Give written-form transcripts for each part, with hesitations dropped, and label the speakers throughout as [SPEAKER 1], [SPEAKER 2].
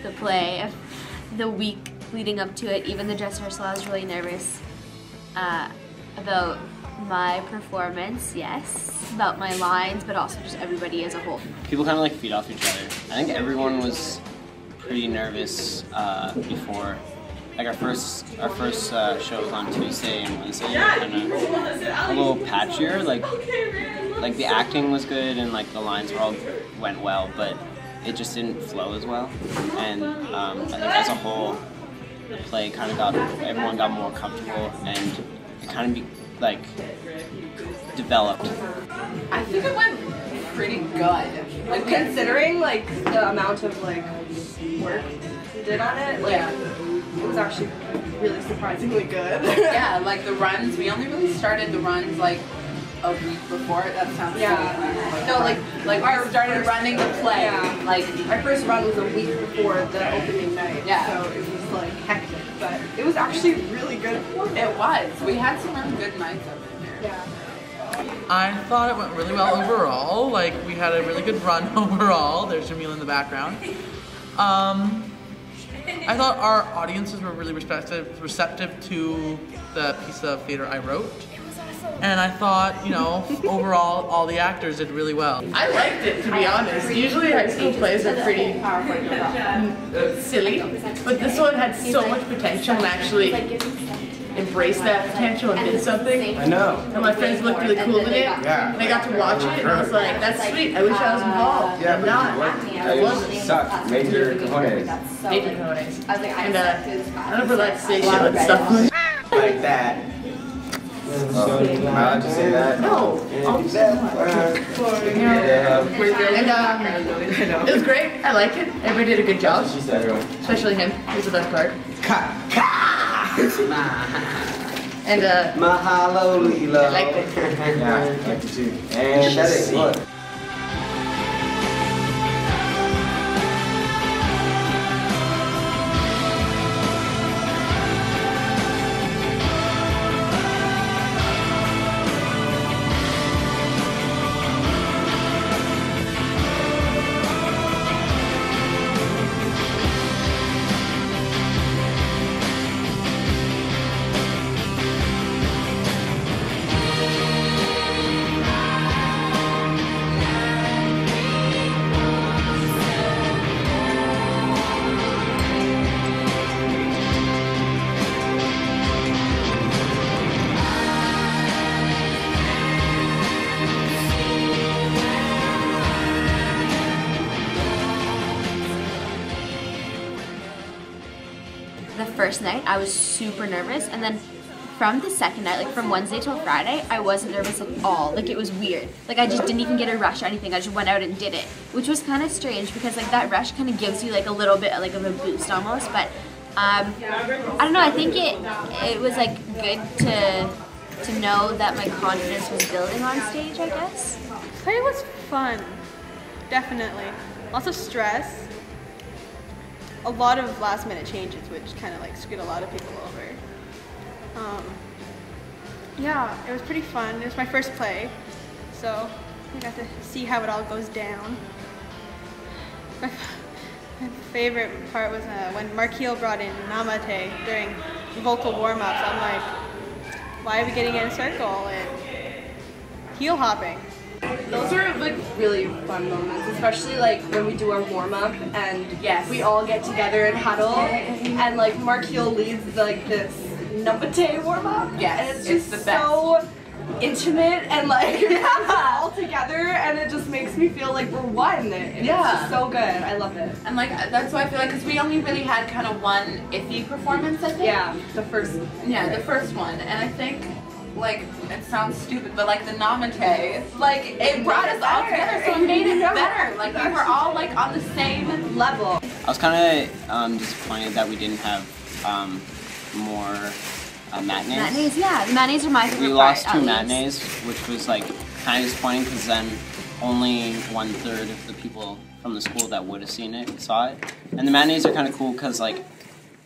[SPEAKER 1] the play. The week leading up to it, even the dress rehearsal, I was really nervous about my performance, yes, about my lines, but also just everybody as a whole.
[SPEAKER 2] People kind of like feed off each other. I think everyone was pretty nervous before. Like our first show was on Tuesday and Wednesday, kind of a little patchier. Like the acting was good and like the lines went well, but it just didn't flow as well. And I think as a whole, the play kind of everyone got more comfortable and it kind of developed.
[SPEAKER 3] I think it went pretty good. Like considering like the amount of like work we did on it, like it was actually really surprisingly good.
[SPEAKER 4] Yeah, like the runs, we only really started the runs like a week before. That sounds silly. No, like our started running the play.
[SPEAKER 3] Yeah.
[SPEAKER 4] Like
[SPEAKER 3] our first run was a week before the opening night.
[SPEAKER 4] Yeah.
[SPEAKER 3] So it was like hectic, but it was actually really good.
[SPEAKER 4] It was. We had some really good nights over there.
[SPEAKER 3] Yeah.
[SPEAKER 5] I thought it went really well overall. Like we had a really good run overall. There's Jamil in the background. I thought our audiences were really receptive to the piece of theater I wrote. And I thought, you know, overall, all the actors did really well.
[SPEAKER 6] I liked it, to be honest. Usually high school plays are pretty silly, but this one had so much potential and actually embraced that potential and did something.
[SPEAKER 7] I know.
[SPEAKER 6] And my friends looked really cool in it.
[SPEAKER 7] Yeah.
[SPEAKER 6] And I got to watch it and I was like, that's sweet. I wish I was involved.
[SPEAKER 7] Yeah,
[SPEAKER 6] I'm not. I wasn't.
[SPEAKER 7] Sucked. Major cojones.
[SPEAKER 6] Major cojones. And I don't ever like to say shit and stuff.
[SPEAKER 7] Like that. Am I allowed to say that?
[SPEAKER 6] No. And it was great. I like it. Everybody did a good job.
[SPEAKER 7] She said,
[SPEAKER 6] Especially him. He was the best part. And
[SPEAKER 7] Mahalo, Lilo.
[SPEAKER 6] I liked it.
[SPEAKER 7] Yeah, I liked it too. And that's it. Look.
[SPEAKER 1] The first night I was super nervous, and then from the second night, like from Wednesday till Friday, I wasn't nervous at all. Like it was weird. Like I just didn't even get a rush or anything. I just went out and did it, which was kind of strange because like that rush kind of gives you like a little bit like of a boost almost. But I don't know. I think it was like good to know that my confidence was building on stage, I guess.
[SPEAKER 8] Play was fun, definitely. Lots of stress. A lot of last minute changes, which kind of like screwed a lot of people over. Yeah, it was pretty fun. It was my first play, so I got to see how it all goes down. My favorite part was when Markeel brought in Namate during vocal warm-ups. I'm like, why are we getting in a circle and heel hopping?
[SPEAKER 3] Those are like really fun moments, especially like when we do our warm up and we all get together and huddle, and like Markeel leads like this Namate warm up.
[SPEAKER 4] Yes,
[SPEAKER 3] and it's just
[SPEAKER 4] the best.
[SPEAKER 3] so intimate and like all together, and it just makes me feel like we're one. And it's just so good. I love it.
[SPEAKER 4] And like that's why I feel like because we only really had kind of one iffy performance, I think.
[SPEAKER 3] Yeah, the first
[SPEAKER 4] one, and I think. Like, it sounds stupid, but like the Namate, like it brought us all together, so it made it better. Like we were all like on the same level.
[SPEAKER 2] I was kind of disappointed that we didn't have more matinees.
[SPEAKER 1] Matinees, yeah. The matinees are my favorite part.
[SPEAKER 2] We lost 2 matinees, which was like kind of disappointing because then only 1/3 of the people from the school that would have seen it saw it. And the matinees are kind of cool because like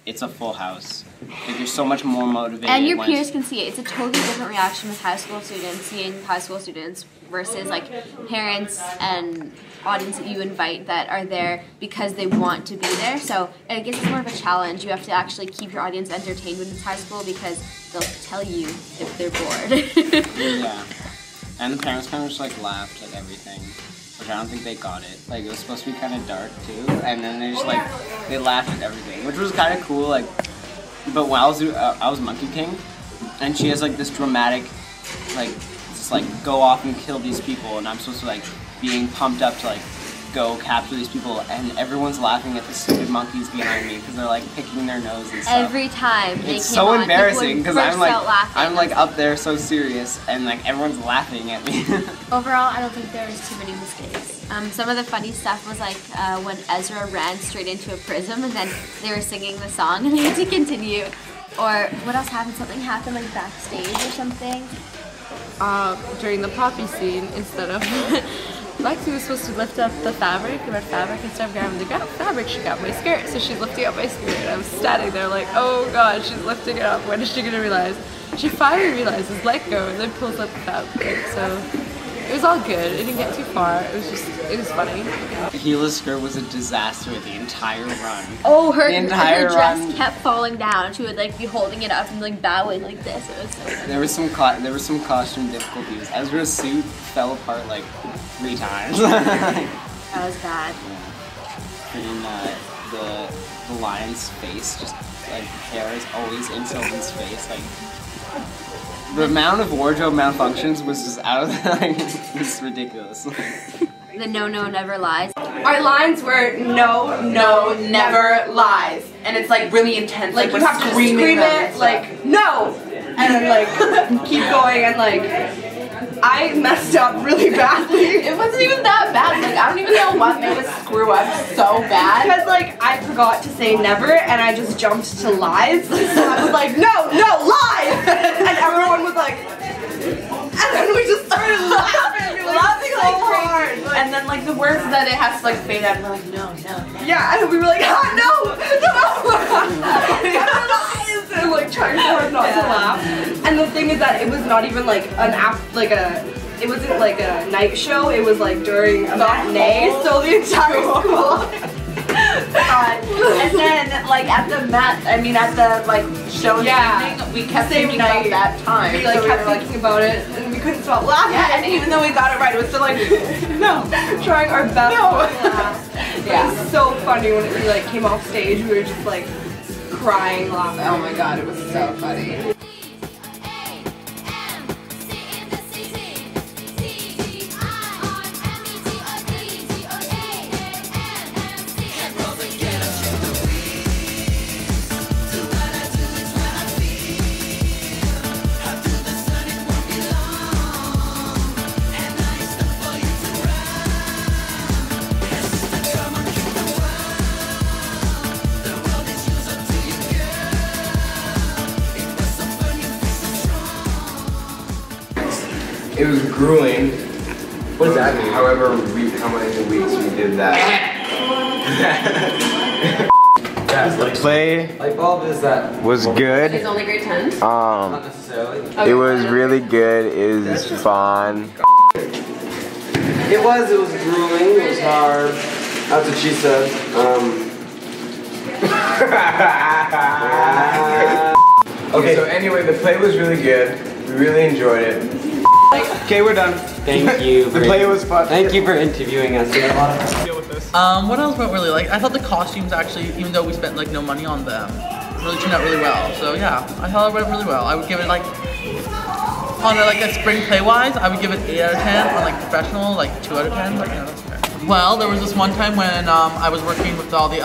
[SPEAKER 2] it's a full house. Like you're so much more motivated.
[SPEAKER 1] And your peers can see it. It's a totally different reaction with high school students, seeing high school students versus like parents and audience that you invite that are there because they want to be there. So I guess it's more of a challenge. You have to actually keep your audience entertained when it's high school because they'll tell you if they're bored.
[SPEAKER 2] Yeah. And the parents kind of just like laughed at everything, which I don't think they got it. Like it was supposed to be kind of dark too, and then they just like they laughed at everything, which was kind of cool. Like, but when I was Monkey King, and she has like this dramatic, like just like go off and kill these people, and I'm supposed to like being pumped up to like go capture these people, and everyone's laughing at the stupid monkeys behind me because they're like picking their nose and stuff.
[SPEAKER 1] Every time they
[SPEAKER 2] it's
[SPEAKER 1] came
[SPEAKER 2] so
[SPEAKER 1] on,
[SPEAKER 2] embarrassing because I'm like
[SPEAKER 1] laughing.
[SPEAKER 2] up there so serious, and like everyone's laughing at me.
[SPEAKER 1] Overall, I don't think there was too many mistakes. Some of the funny stuff was like when Ezra ran straight into a prism and then they were singing the song and they had to continue. Or what else happened? Something happened like backstage or something.
[SPEAKER 3] During the poppy scene, instead of Lexi was supposed to lift up the fabric, the red fabric, instead of grabbing the fabric, she got my skirt. So she's lifting up my skirt, and I was standing there like, oh god, she's lifting it up. When is she gonna realize? She finally realizes, let go, and then pulls up the fabric. So it was all good. It didn't get too far. It was funny.
[SPEAKER 2] Gila's skirt was a disaster the entire run.
[SPEAKER 1] Oh, her
[SPEAKER 2] entire
[SPEAKER 1] dress
[SPEAKER 2] run.
[SPEAKER 1] kept falling down. She would like be holding it up and like bowing like this. It was so funny.
[SPEAKER 2] There was some costume difficulties. Ezra's suit fell apart like 3 times.
[SPEAKER 1] That was bad.
[SPEAKER 2] And the lion's face, just like hair is always in Sylvan's face. Like the amount of wardrobe malfunctions was just out of like it's ridiculous.
[SPEAKER 1] The no never lies.
[SPEAKER 3] Our lines were no,
[SPEAKER 4] never lies. And it's like really intense.
[SPEAKER 3] Like you
[SPEAKER 4] we're
[SPEAKER 3] have to
[SPEAKER 4] screaming
[SPEAKER 3] scream
[SPEAKER 4] them
[SPEAKER 3] it
[SPEAKER 4] and
[SPEAKER 3] like no, and then like keep going and like I messed up really badly.
[SPEAKER 4] It wasn't even that bad. Like I don't even know what made us screw up so bad.
[SPEAKER 3] Because like I forgot to say never and I just jumped to lies. So I was like no lies, and everyone was like, and then we just started laughing so hard. Like,
[SPEAKER 4] And then like the words that it has to like fade out and we're like no.
[SPEAKER 3] yeah, and we were like no. And like trying so hard not to laugh. And the thing is that it was not even like it wasn't like a night show, it was like during a matinee, so the entire school.
[SPEAKER 4] And then like at the like show
[SPEAKER 3] Yeah.
[SPEAKER 4] we kept
[SPEAKER 3] Same
[SPEAKER 4] thinking
[SPEAKER 3] night.
[SPEAKER 4] about that time.
[SPEAKER 3] We like
[SPEAKER 4] So
[SPEAKER 3] kept
[SPEAKER 4] were,
[SPEAKER 3] thinking about it and we couldn't stop laughing.
[SPEAKER 4] yeah, and even though we got it right, it was still like
[SPEAKER 3] no, trying our best not to laugh.
[SPEAKER 4] Yeah.
[SPEAKER 3] It was so funny when we like came off stage, we were just like crying laughing.
[SPEAKER 4] Oh my god, it was so funny.
[SPEAKER 7] It was grueling. What does that mean? However, how many weeks we did that. The play was good.
[SPEAKER 4] He's only grade 10.
[SPEAKER 7] Not necessarily. It was really good. It was fun. It was grueling. It was hard. That's what she said. Okay, so anyway, the play was really good. We really enjoyed it. Okay, we're done.
[SPEAKER 9] Thank you.
[SPEAKER 7] The play was fun.
[SPEAKER 9] Thank you for interviewing us. We had a lot of fun.
[SPEAKER 5] Deal with this. What else went really like? I thought the costumes actually, even though we spent like no money on them, really turned out really well. So yeah, I thought it went really well. I would give it like on like a spring play wise, I would give it 8 out of 10. On like professional, like 2 out of 10. But yeah, that's fair. Well, there was this one time when I was working with all the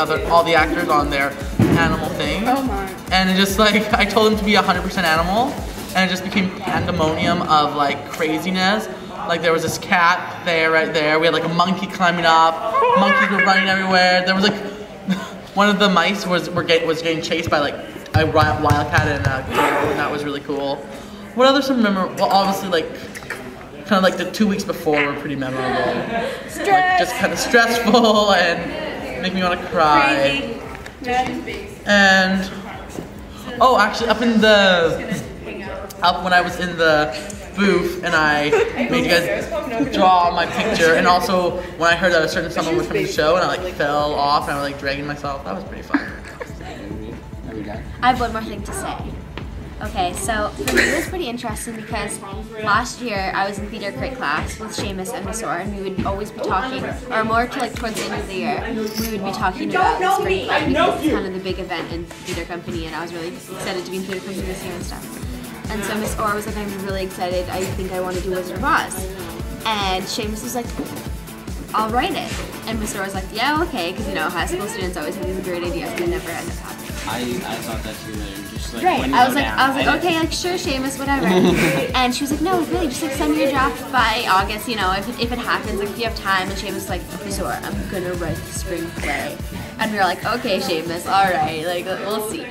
[SPEAKER 5] actors on their animal thing.
[SPEAKER 8] Oh my.
[SPEAKER 5] And it just like I told them to be 100% animal. And it just became pandemonium of like craziness. Like there was this cat there, right there. We had like a monkey climbing up. Monkeys were running everywhere. There was like one of the mice was getting chased by like a wildcat and a gator, and that was really cool. What other some memorable? Well, obviously like kind of like the 2 weeks before were pretty memorable. Like just kind of stressful and make me want to cry.
[SPEAKER 8] Crazy.
[SPEAKER 5] And oh, actually, up in the up when I was in the booth and I made you guys draw my picture, and also when I heard that a certain someone was from the show and I like fell off and I was like dragging myself. That was pretty fun.
[SPEAKER 1] I have one more thing to say. Okay, so for me it was pretty interesting because last year I was in theater crit class with Seamus and Miss Orr, and we would always be talking, or more to like towards the end of the year, we would be talking about the spring club because it's kind of the big event in theater company, and I was really excited to be in theater company this year and stuff. And so Miss Orr was like, I'm really excited, I think I want to do Wizard of Oz. And Seamus was like, I'll write it. And Miss Orr was like, yeah, okay, because you know, high school students always have these great ideas and they never end up happening.
[SPEAKER 2] I thought that too. Just like
[SPEAKER 1] Right.
[SPEAKER 2] when you
[SPEAKER 1] I was
[SPEAKER 2] go
[SPEAKER 1] like,
[SPEAKER 2] down,
[SPEAKER 1] okay, like sure, Seamus, whatever. And she was like, no, really, just like send me your draft by August, you know, if it happens, like if you have time. And Seamus was like, okay, so I'm gonna write the spring play. And we were like, okay, Seamus, all right, like we'll see.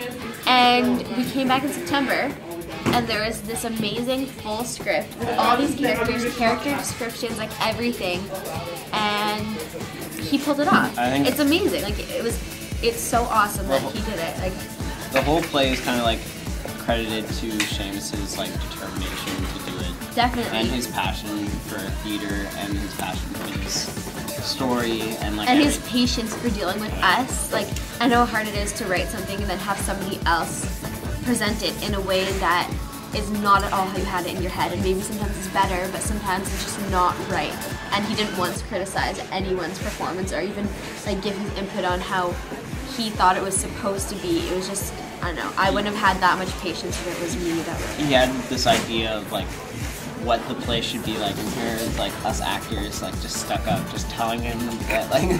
[SPEAKER 1] And we came back in September, and there was this amazing full script with all these characters, character descriptions, like everything, and he pulled it off.
[SPEAKER 2] I think
[SPEAKER 1] it's amazing. Like it's so awesome that he did it. Like
[SPEAKER 2] the whole play is kind of like credited to Seamus's like determination to do it.
[SPEAKER 1] Definitely.
[SPEAKER 2] And his passion for theater and his passion for this story and like.
[SPEAKER 1] And his patience for dealing with us. Like I know how hard it is to write something and then have somebody else present it in a way that is not at all how you had it in your head, and maybe sometimes it's better, but sometimes it's just not right. And he didn't once criticize anyone's performance or even like give his input on how he thought it was supposed to be. It was just, I don't know, I wouldn't have had that much patience if it was me that wrote it.
[SPEAKER 2] He had this idea of like what the play should be like, and here's like us actors like just stuck up, just telling him that like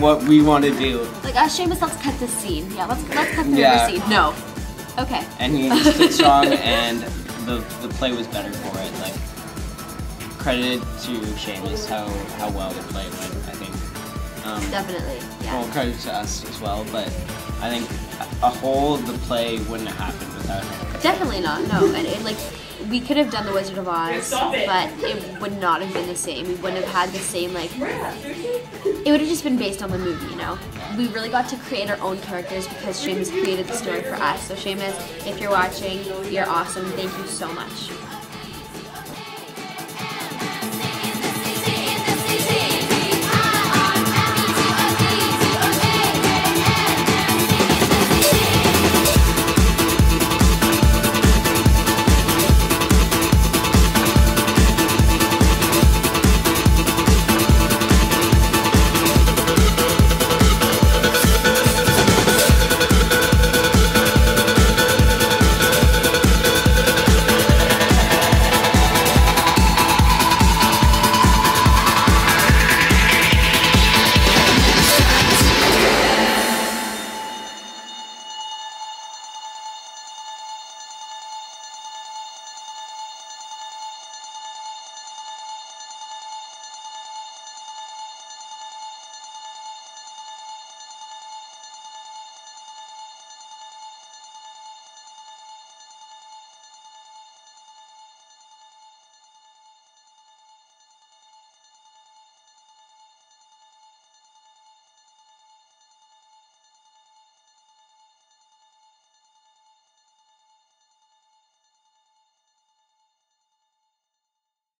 [SPEAKER 2] what we want to do.
[SPEAKER 1] Like, Seamus, let's cut this scene. Yeah, let's cut the river scene. No. Okay.
[SPEAKER 2] And he stood strong, and the play was better for it. Like, credited to Seamus how well the play went, I think.
[SPEAKER 1] Definitely, yeah.
[SPEAKER 2] Well, credit to us as well, but I think a whole the play wouldn't have happened without him.
[SPEAKER 1] Definitely not, no. And it, like, we could have done The Wizard of Oz, but it would not have been the same. We wouldn't have had the same, like, it would have just been based on the movie, you know? We really got to create our own characters because Seamus created the story for us. So Seamus, if you're watching, you're awesome. Thank you so much.